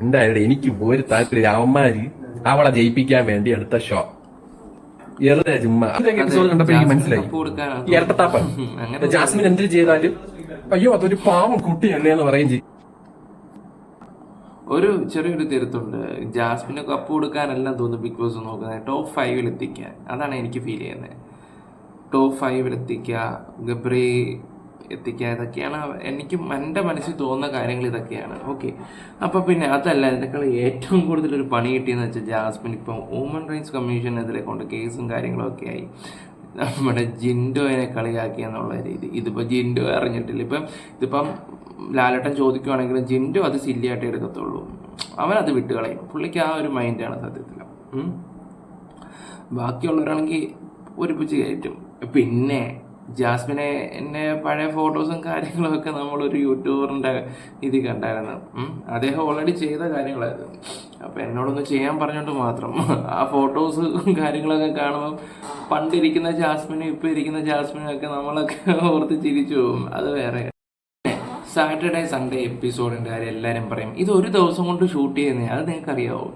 എന്തായാലും എനിക്ക് ഒരു താല്പര്യം അവന്മാര് അവളെ ജയിപ്പിക്കാൻ വേണ്ടി എടുത്ത ഷോ വെറുതെ ചുമ്മാ എപ്പിസോഡ് കണ്ടപ്പോ എനിക്ക് മനസ്സിലായി ഈ ഇരട്ടത്താപ്പൻ ജാസ്മിൻ എന്തിനു ചെയ്താലും അയ്യോ അതൊരു പാവം കുട്ടിയല്ലേ എന്ന് പറയും ചെയ്യും. ഒരു ചെറിയൊരു തിരുത്തുണ്ട്. ജാസ്മിന് കപ്പ് കൊടുക്കാനെല്ലാം തോന്നുന്നു ബിഗ് ബോസ് നോക്കുന്നത് ടോപ്പ് 5 എത്തിക്കാൻ. അതാണ് എനിക്ക് ഫീൽ ചെയ്യുന്നത്. ടോപ്പ് 5 എത്തിക്കുക, ഗബ്രി എത്തിക്കുക, ഇതൊക്കെയാണ് എനിക്ക് എൻ്റെ മനസ്സിൽ തോന്നുന്ന കാര്യങ്ങൾ ഇതൊക്കെയാണ്. ഓക്കെ, അപ്പോൾ പിന്നെ അതല്ല, ഇതിനേക്കാൾ ഏറ്റവും കൂടുതൽ ഒരു പണി കിട്ടിയെന്ന് വെച്ചാൽ ജാസ്മിൻ ഇപ്പം ഹ്യൂമൻ റൈറ്റ്സ് കമ്മീഷനെതിരെ കൊണ്ട് കേസും കാര്യങ്ങളൊക്കെ ആയി. നമ്മുടെ ജിൻഡോയെ കളിയാക്കി എന്നുള്ള രീതി. ഇതിപ്പോൾ ജിൻഡോ അറിഞ്ഞിട്ടില്ല. ഇതിപ്പം ലാലേട്ടൻ ചോദിക്കുവാണെങ്കിലും ജിൻഡോ അത് സില്ലിയായിട്ട് എടുക്കത്തുള്ളൂ. അവനത് വിട്ട് കളയും. പുള്ളിക്ക് ആ ഒരു മൈൻഡാണ് സത്യത്തിൽ. ബാക്കിയുള്ളവരാണെങ്കിൽ ഒരുമിച്ച് കയറ്റും. പിന്നെ ജാസ്മിനെ എന്നെ പഴയ ഫോട്ടോസും കാര്യങ്ങളൊക്കെ നമ്മളൊരു യൂട്യൂബറിൻ്റെ ഇത് കണ്ടായിരുന്നു. അദ്ദേഹം ഓൾറെഡി ചെയ്ത കാര്യങ്ങളായിരുന്നു. അപ്പോൾ എന്നോടൊന്ന് ചെയ്യാൻ പറഞ്ഞുകൊണ്ട് മാത്രം ആ ഫോട്ടോസും കാര്യങ്ങളൊക്കെ കാണുമ്പോൾ പണ്ടിരിക്കുന്ന ജാസ്മിനും ഇപ്പോൾ ഇരിക്കുന്ന ജാസ്മിനും ഒക്കെ നമ്മളൊക്കെ ഓർത്ത് ചിരിച്ചു പോകും. അത് വേറെ. സാറ്റർഡേ സൺഡേ എപ്പിസോഡിൻ്റെ കാര്യം എല്ലാവരും പറയും ഇത് ഒരു ദിവസം കൊണ്ട് ഷൂട്ട് ചെയ്യുന്നത്. അത് നിങ്ങൾക്കറിയാവോ?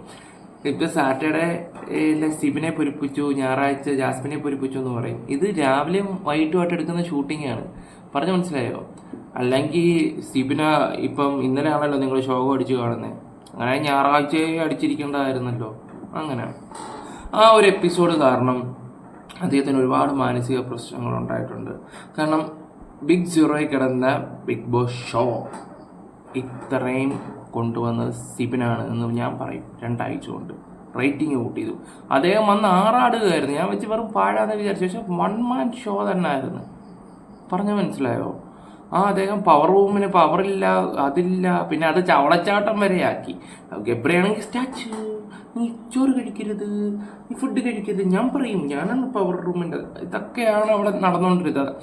ഇപ്പം സാറ്റർഡേ സിബിനെ പൊരിപ്പിച്ചു, ഞായറാഴ്ച ജാസ്മിനെ പൊരിപ്പിച്ചു എന്ന് പറയും. ഇത് രാവിലെയും വൈകിട്ടുമായിട്ട് എടുക്കുന്ന ഷൂട്ടിങ്ങാണ്. പറഞ്ഞു മനസ്സിലായോ? അല്ലെങ്കിൽ സിബിന ഇപ്പം ഇന്നലെ ആണല്ലോ നിങ്ങൾ ഷോകം അടിച്ച് കാണുന്നത്. അങ്ങനെ ഞായറാഴ്ചയെ അടിച്ചിരിക്കേണ്ടതായിരുന്നല്ലോ. അങ്ങനെ ആ ഒരു എപ്പിസോഡ് കാരണം അദ്ദേഹത്തിന് ഒരുപാട് മാനസിക പ്രശ്നങ്ങൾ ഉണ്ടായിട്ടുണ്ട്. കാരണം ബിഗ് സീറോയിൽ കിടന്ന ബിഗ് ബോസ് ഷോ ഇത്രയും കൊണ്ടുവന്നത് സിബിനാണ് എന്ന് ഞാൻ പറയും. 2 ആഴ്ച കൊണ്ട് റേറ്റിംഗ് കൂട്ടിയതു. അദ്ദേഹം വന്ന് ആറാടുകയായിരുന്നു. ഞാൻ വെച്ച് വെറും പാഴാന്ന് വിചാരിച്ചു. പക്ഷെ 1 മാൻ ഷോ തന്നെ ആയിരുന്നു. പറഞ്ഞാൽ മനസ്സിലായോ? അദ്ദേഹം പവർ റൂമിന് പവറില്ല, അതില്ല, പിന്നെ അത് ചവളച്ചാട്ടം വരെയാക്കി. ഗബ്രിയാണെങ്കിൽ സ്റ്റാച്ചു, നീ ചോറ് കഴിക്കരുത്, നീ ഫുഡ് കഴിക്കരുത്. ഞാൻ പറയും ഞാനാണ് പവർ റൂമിൻ്റെ. ഇതൊക്കെയാണ് അവിടെ നടന്നുകൊണ്ടിരുന്നത്.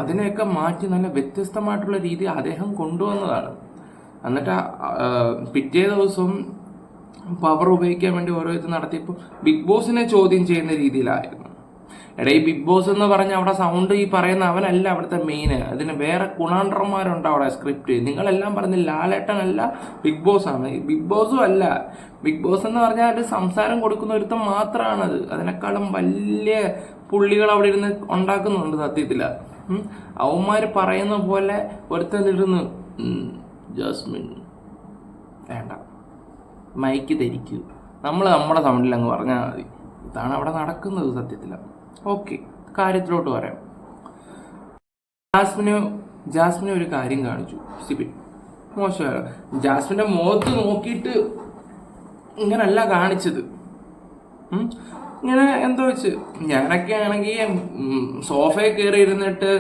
അതിനെയൊക്കെ മാറ്റി നല്ല വ്യത്യസ്തമായിട്ടുള്ള രീതി അദ്ദേഹം കൊണ്ടുവന്നതാണ്. എന്നിട്ട് പിറ്റേ ദിവസം പവർ ഉപയോഗിക്കാൻ വേണ്ടി ഓരോ ഇത് നടത്തിയപ്പോൾ ബിഗ് ബോസിനെ ചോദ്യം ചെയ്യുന്ന രീതിയിലായിരുന്നു. ഈ ബിഗ് ബോസ് എന്ന് പറഞ്ഞാൽ അവിടെ സൗണ്ട് ഈ പറയുന്ന അവനല്ല അവിടുത്തെ മെയിന്. അതിന് വേറെ കുണാണ്ടർമാരുണ്ട് അവിടെ സ്ക്രിപ്റ്റ്. നിങ്ങളെല്ലാം പറഞ്ഞ ലാലേട്ടനല്ല ബിഗ് ബോസ് ആണ്. ബിഗ് ബോസും അല്ല. ബിഗ് ബോസ് എന്ന് പറഞ്ഞാൽ അത് സംസാരം കൊടുക്കുന്ന ഒരുത്തം മാത്രമാണത്. അതിനേക്കാളും വലിയ പുള്ളികൾ അവിടെ ഇരുന്ന് ഉണ്ടാക്കുന്നുണ്ട് സത്യത്തില. അവന്മാർ പറയുന്ന പോലെ ഒരുത്തനിരുന്ന് ജാസ്മിൻ വേണ്ട, മൈക്ക് ധരിക്കൂ, നമ്മൾ നമ്മുടെ സൗണ്ടിൽ അങ്ങ് പറഞ്ഞാൽ മതി. ഇതാണ് അവിടെ നടക്കുന്നത് സത്യത്തിൽ. ഓക്കെ, കാര്യത്തിലോട്ട് പറയാം. ജാസ്മിന് ഒരു കാര്യം കാണിച്ചു സിബിൻ. മോശമാണ്. ജാസ്മിൻ്റെ മുഖത്ത് നോക്കിയിട്ട് ഇങ്ങനല്ല കാണിച്ചത്. ഇങ്ങനെ എന്തോ വെച്ച് ഞാനൊക്കെ ആണെങ്കിൽ സോഫയിൽ കയറി ഇരുന്നിട്ട്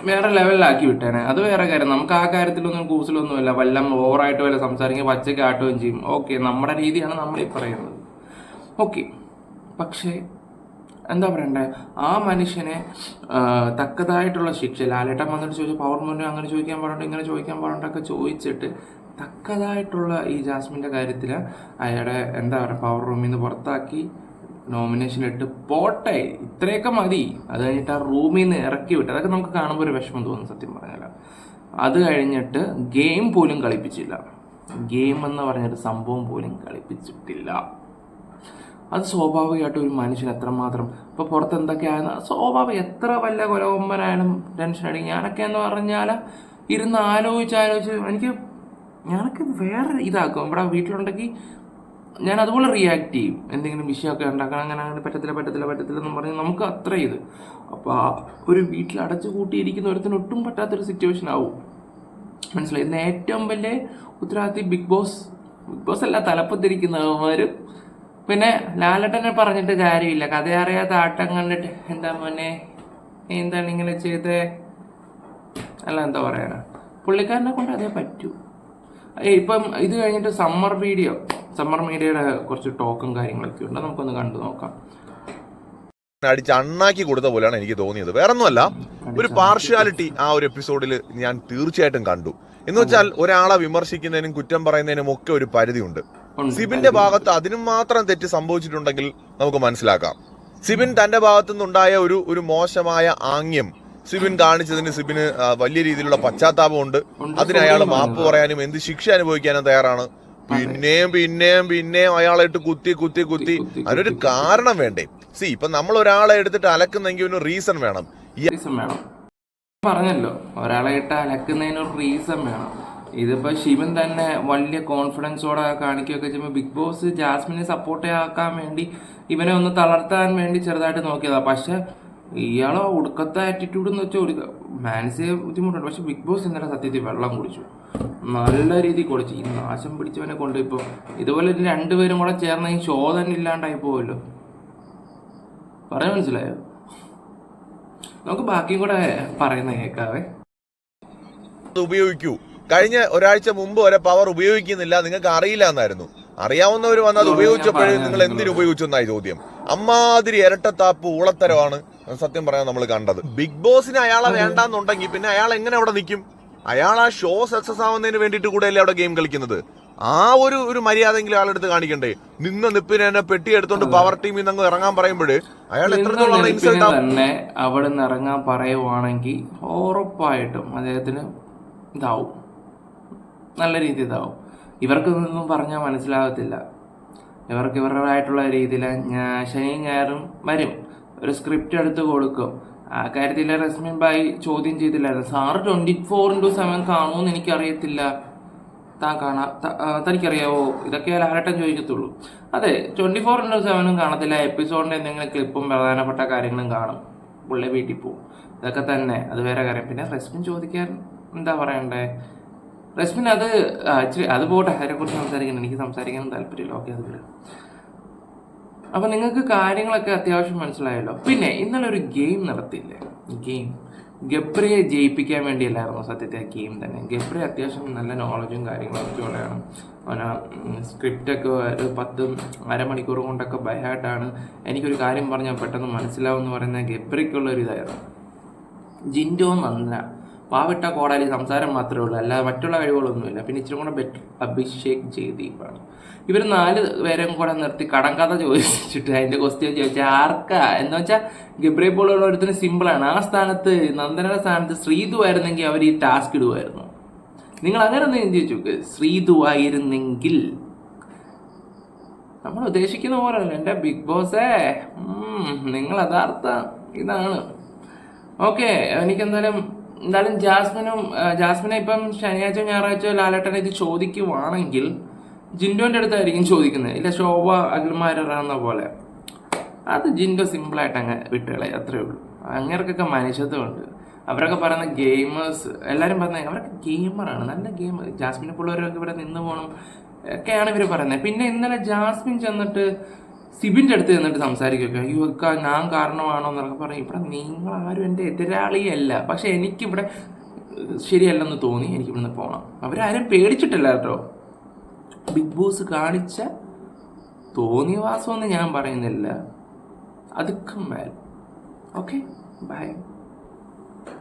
വേറെ ലെവലിലാക്കി വിട്ടേനെ. അത് വേറെ കാര്യം. നമുക്ക് ആ കാര്യത്തിലൊന്നും കൂസലൊന്നുമില്ല. വല്ലം ഓവറായിട്ട് വല്ല സംസാരിക്കുക പച്ചയ്ക്ക് ആട്ടുകയും ചെയ്യും. ഓക്കെ, നമ്മുടെ രീതിയാണ് നമ്മളീ പറയുന്നത്. ഓക്കെ, പക്ഷേ എന്താ പറയണ്ടേ, ആ മനുഷ്യനെ തക്കതായിട്ടുള്ള ശിക്ഷ ലാലേട്ടൻ വന്നിട്ട് ചോദിച്ചു പവർ മുന്നേ അങ്ങനെ ചോദിക്കാൻ പാടുണ്ട്, ഇങ്ങനെ ചോദിക്കാൻ പാടുണ്ടൊക്കെ ചോദിച്ചിട്ട് തക്കതായിട്ടുള്ള ഈ ജാസ്മിൻ്റെ കാര്യത്തിൽ അയാളെ എന്താ പറയുക പവർ റൂമിൽ നിന്ന് പുറത്താക്കി നോമിനേഷനിലിട്ട് പോട്ടെ, ഇത്രയൊക്കെ മതി. അത് കഴിഞ്ഞിട്ട് ആ റൂമിൽ നിന്ന് ഇറക്കി വിട്ട് അതൊക്കെ നമുക്ക് കാണുമ്പോൾ ഒരു വിഷമം തോന്നും സത്യം പറഞ്ഞാൽ. അത് കഴിഞ്ഞിട്ട് ഗെയിം പോലും കളിപ്പിച്ചില്ല. ഗെയിം എന്ന് പറഞ്ഞൊരു സംഭവം പോലും കളിപ്പിച്ചിട്ടില്ല. അത് സ്വാഭാവികമായിട്ട് ഒരു മനുഷ്യൻ എത്രമാത്രം ഇപ്പോൾ പുറത്ത് എന്തൊക്കെയാണ് സ്വാഭാവികം. എത്ര വല്ല കൊലകൊമ്പനായാലും ടെൻഷൻ അടിക്കും. ഞാനൊക്കെ എന്ന് പറഞ്ഞാൽ ഇരുന്ന് ആലോചിച്ച് ഞാനൊക്കെ വേറെ ഇതാക്കും. ഇവിടെ വീട്ടിലുണ്ടെങ്കിൽ ഞാൻ അതുപോലെ റിയാക്ട് ചെയ്യും. എന്തെങ്കിലും വിഷയമൊക്കെ ഉണ്ടാക്കണം, അങ്ങനെ പറ്റത്തില്ല എന്ന് പറഞ്ഞ് നമുക്ക് അത്ര ഇത്. അപ്പോൾ ആ ഒരു വീട്ടിൽ അടച്ചു കൂട്ടിയിരിക്കുന്ന ഒരുത്തിന് ഒട്ടും പറ്റാത്തൊരു സിറ്റുവേഷൻ ആവും. മനസ്സിലായി? ഇന്ന് ഏറ്റവും വലിയ ഉത്തരവാദിത്വം ബിഗ് ബോസ് അല്ല തലപ്പത്തിരിക്കുന്നവന്മാരും. പിന്നെ ലാലേട്ടനെ പറഞ്ഞിട്ട് കാര്യമില്ല. കഥ അറിയാത്ത ആട്ടം കണ്ടിട്ട് എന്താ മോനെ എന്താണ് ഇങ്ങനെ ചെയ്തേ അല്ല എന്താ പറയാനാ, പുള്ളിക്കാരനെ കൊണ്ട് അതേ പറ്റൂ. ഇപ്പം ഇത് കഴിഞ്ഞിട്ട് സമ്മർ മീഡിയയുടെ കുറച്ച് ടോക്കും കാര്യങ്ങളൊക്കെ ഉണ്ട്. നമുക്കൊന്ന് കണ്ടു നോക്കാം. അടിച്ച് അണ്ണാക്കി കൊടുത്ത പോലെയാണ് എനിക്ക് തോന്നിയത്. വേറൊന്നുമല്ല, ഒരു പാർഷ്യാലിറ്റി ആ ഒരു എപ്പിസോഡിൽ ഞാൻ തീർച്ചയായിട്ടും കണ്ടു. എന്ന് വെച്ചാൽ ഒരാളെ വിമർശിക്കുന്നതിനും കുറ്റം പറയുന്നതിനും ഒക്കെ ഒരു പരിധിയുണ്ട്. സിബിന്റെ ഭാഗത്ത് അതിനും മാത്രം തെറ്റ് സംഭവിച്ചിട്ടുണ്ടെങ്കിൽ നമുക്ക് മനസ്സിലാക്കാം. സിബിൻ തന്റെ ഭാഗത്തു നിന്നുണ്ടായ ഒരു മോശമായ ആംഗ്യം സിബിൻ കാണിച്ചതിന് സിബിന് വലിയ രീതിയിലുള്ള പശ്ചാത്താപമുണ്ട്. അതിന് അയാൾ മാപ്പ് പറയാനും എന്ത് ശിക്ഷ അനുഭവിക്കാനും തയ്യാറാണ്. പിന്നെയും അയാളായിട്ട് കുത്തി അതിനൊരു കാരണം വേണ്ടേ? ഇപ്പൊ നമ്മൾ ഒരാളെ എടുത്തിട്ട് അലക്കുന്നെങ്കിൽ ഒരു റീസൺ വേണം. പറഞ്ഞല്ലോ, ഒരാളെ ഇട്ട് അലക്കുന്നതിനൊരു റീസൺ വേണം. ഇതിപ്പോ ശിവൻ തന്നെ വലിയ കോൺഫിഡൻസോടെ കാണിക്കുകയൊക്കെ ചെയ്യുമ്പോൾ ബിഗ് ബോസ് ജാസ്മിനെ സപ്പോർട്ട് ആക്കാൻ വേണ്ടി ഇവനെ ഒന്ന് തളർത്താൻ വേണ്ടി ചെറുതായിട്ട് നോക്കിയതാ. പക്ഷെ ഇയാളോ ഒടുക്കത്തെ ആറ്റിറ്റ്യൂഡ് എന്ന് വെച്ചാൽ മാനസിക ബുദ്ധിമുട്ടുണ്ട്. പക്ഷെ ബിഗ് ബോസ് ഇന്നലെ സത്യത്തിൽ വെള്ളം കുടിച്ചു, നല്ല രീതിയിൽ കുടിച്ചു. ഈ നാശം പിടിച്ചവനെ കൊണ്ട് ഇപ്പം ഇതുപോലെ രണ്ടുപേരും കൂടെ ചേർന്ന ഈ ഷോ തന്നെ ഇല്ലാണ്ടായി പോവല്ലോ. പറയാൻ മനസ്സിലായോ? നമുക്ക് ബാക്കിയും കൂടെ പറയുന്ന കേൾക്കാവേ. ഉപയോഗിക്കൂ. കഴിഞ്ഞ ഒരാഴ്ച മുമ്പ് വരെ പവർ ഉപയോഗിക്കുന്നില്ല, നിങ്ങൾക്ക് അറിയില്ല എന്നായിരുന്നു. അറിയാവുന്നവർ വന്ന് അത് ഉപയോഗിച്ചപ്പോഴേ നിങ്ങൾ എന്തിനു ഉപയോഗിച്ചെന്നായി ചോദ്യം. അമ്മാതിരി ഇരട്ടത്താപ്പ് ഊളത്തരമാണ് സത്യം പറയാൻ നമ്മൾ കണ്ടത്. ബിഗ് ബോസിന് അയാളെ വേണ്ടാന്നുണ്ടെങ്കിൽ പിന്നെ അയാൾ എങ്ങനെ അവിടെ നിൽക്കും? അയാൾ ആ ഷോ സക്സസ് ആവുന്നതിന് വേണ്ടിയിട്ട് കൂടെ അല്ലേ അവിടെ ഗെയിം കളിക്കുന്നത്? ആ ഒരു മര്യാദയെങ്കിലും ആളെടുത്ത് കാണിക്കണ്ടേ? നിപ്പിനെ തന്നെ പെട്ടി എടുത്തോണ്ട് പവർ ടീമിൽ നിന്ന് ഇറങ്ങാൻ പറയുമ്പോഴേ അയാൾ എത്രത്തോളം ഇൻസൾട്ട് തന്നെ അവിടെ നിന്ന് ഇറങ്ങാൻ പറയുവാണെങ്കിൽ ഉറപ്പായിട്ടും അദ്ദേഹത്തിന് ഇതാവും, നല്ല രീതി ഇതാവും. ഇവർക്കൊന്നും പറഞ്ഞാൽ മനസ്സിലാകത്തില്ല. ഇവർക്ക് ഇവരുടേതായിട്ടുള്ള രീതിയിൽ ശനിയും ഞായറും വരും, ഒരു സ്ക്രിപ്റ്റ് എടുത്ത് കൊടുക്കും. ആ കാര്യത്തിൽ റസ്മിൻ ഭായ് ചോദ്യം ചെയ്തില്ലായിരുന്നു. സാറ് 24/7 കാണുമെന്ന് എനിക്കറിയത്തില്ല, തനിക്കറിയാവോ? ഇതൊക്കെ ലാലട്ടൻ ചോദിക്കത്തുള്ളൂ. അതെ, 24/7 കാണത്തില്ല. എപ്പിസോഡിന്റെ എന്തെങ്കിലും ക്ലിപ്പും പ്രധാനപ്പെട്ട കാര്യങ്ങളും കാണും, പുള്ളി വീട്ടിൽ പോവും. ഇതൊക്കെ തന്നെ, അത് വേറെ കാര്യം. പിന്നെ റസ്മിൻ ചോദിക്കാൻ എന്താ പറയണ്ടേ? റസ്മിൻ അത് പോട്ടെ, അതിനെക്കുറിച്ച് സംസാരിക്കണം. എനിക്ക് സംസാരിക്കാനും താല്പര്യമില്ല. ഓക്കെ, അത് വിടും. അപ്പം നിങ്ങൾക്ക് കാര്യങ്ങളൊക്കെ അത്യാവശ്യം മനസ്സിലായല്ലോ. പിന്നെ ഇന്നലെ ഒരു ഗെയിം നടത്തിയില്ലേ? ഗബ്രിയെ ജയിപ്പിക്കാൻ വേണ്ടിയല്ലായിരുന്നു സത്യത്തെ ഗെയിം തന്നെ. ഗബ്രി അത്യാവശ്യം നല്ല നോളജും കാര്യങ്ങളൊക്കെ ഉള്ളതാണ്. അവന് സ്ക്രിപ്റ്റൊക്കെ ഒരു 10 അരമണിക്കൂർ കൊണ്ടൊക്കെ ബൈഹാർട്ടാണ്. എനിക്കൊരു കാര്യം പറഞ്ഞാൽ പെട്ടെന്ന് മനസ്സിലാവും എന്ന് പറയുന്ന ഗബ്രിക്കുള്ളൊരു ഇതായിരുന്നു. ജിൻഡോ നന്ദന പാവിട്ട കോടാലി സംസാരം മാത്രമേ ഉള്ളൂ, അല്ലാതെ മറ്റുള്ള കഴിവുകളൊന്നുമില്ല. പിന്നെ ഇച്ചിരി കൂടെ ബെറ്റർ അഭിഷേക് ജയദീപാണ്. ഇവർ 4 പേരും കൂടെ നിർത്തി കടങ്കഥ ചോദിച്ചിട്ട് അതിന്റെ ക്വസ്റ്റ്യൻ ചോദിച്ചാൽ ആർക്കാ എന്ന് വെച്ചാൽ ഗബ്രിയെ പോലുള്ള ഒരുത്തിന് സിമ്പിളാണ്. ആ സ്ഥാനത്ത് നന്ദനയുടെ സ്ഥാനത്ത് ശ്രീതു ആയിരുന്നെങ്കിൽ അവർ ഈ ടാസ്ക് ഇടുമായിരുന്നു. നിങ്ങൾ അങ്ങനെ ഒന്ന് ചിന്തിച്ചു നോക്ക്. ശ്രീതു ആയിരുന്നെങ്കിൽ നമ്മൾ ഉദ്ദേശിക്കുന്ന പോലെ എൻ്റെ ബിഗ് ബോസേ, നിങ്ങൾ യഥാർത്ഥ ഇതാണ്. ഓക്കെ, എനിക്കെന്തായാലും ജാസ്മിനെ ഇപ്പം ശനിയാഴ്ച ഞായറാഴ്ച ലാലേട്ടനെ ഇത് ചോദിക്കുവാണെങ്കിൽ ജിൻഡോന്റെ അടുത്തായിരിക്കും ചോദിക്കുന്നത്. ഇല്ല, ശോഭ അഖിൽമാരെന്ന പോലെ അത് ജിൻഡോ സിമ്പിളായിട്ട് അങ്ങ് വിട്ടുകളെ, അത്രേ ഉള്ളൂ. അങ്ങനെയൊക്കെ മനുഷ്യത്വമുണ്ട്. അവരൊക്കെ പറയുന്ന ഗെയിമേഴ്സ്, എല്ലാവരും പറയുന്നത് അവരൊക്കെ ഗെയിമറാണ്, നല്ല ഗെയിം. ജാസ്മിനെ പിള്ളേരൊക്കെ ഇവിടെ നിന്ന് പോകണം ഒക്കെയാണ് ഇവർ പറയുന്നത്. പിന്നെ ഇന്നലെ ജാസ്മിൻ ചെന്നിട്ട് സിബിൻ്റെ അടുത്ത് ചെന്നിട്ട് സംസാരിക്കുകയൊക്കെ, അയ്യോ ഞാൻ കാരണമാണോ എന്നൊക്കെ പറയും. ഇവിടെ നിങ്ങളാരും എൻ്റെ എതിരാളിയല്ല, പക്ഷെ എനിക്കിവിടെ ശരിയല്ലെന്ന് തോന്നി, എനിക്കിവിടുന്ന് പോകണം. അവരാരും പേടിച്ചിട്ടില്ല കേട്ടോ. ബിഗ് ബോസ് കാണിച്ച തോന്നിവാസമെന്ന് ഞാൻ പറയുന്നില്ല, അതുക്കും വേൽ. Okay, by.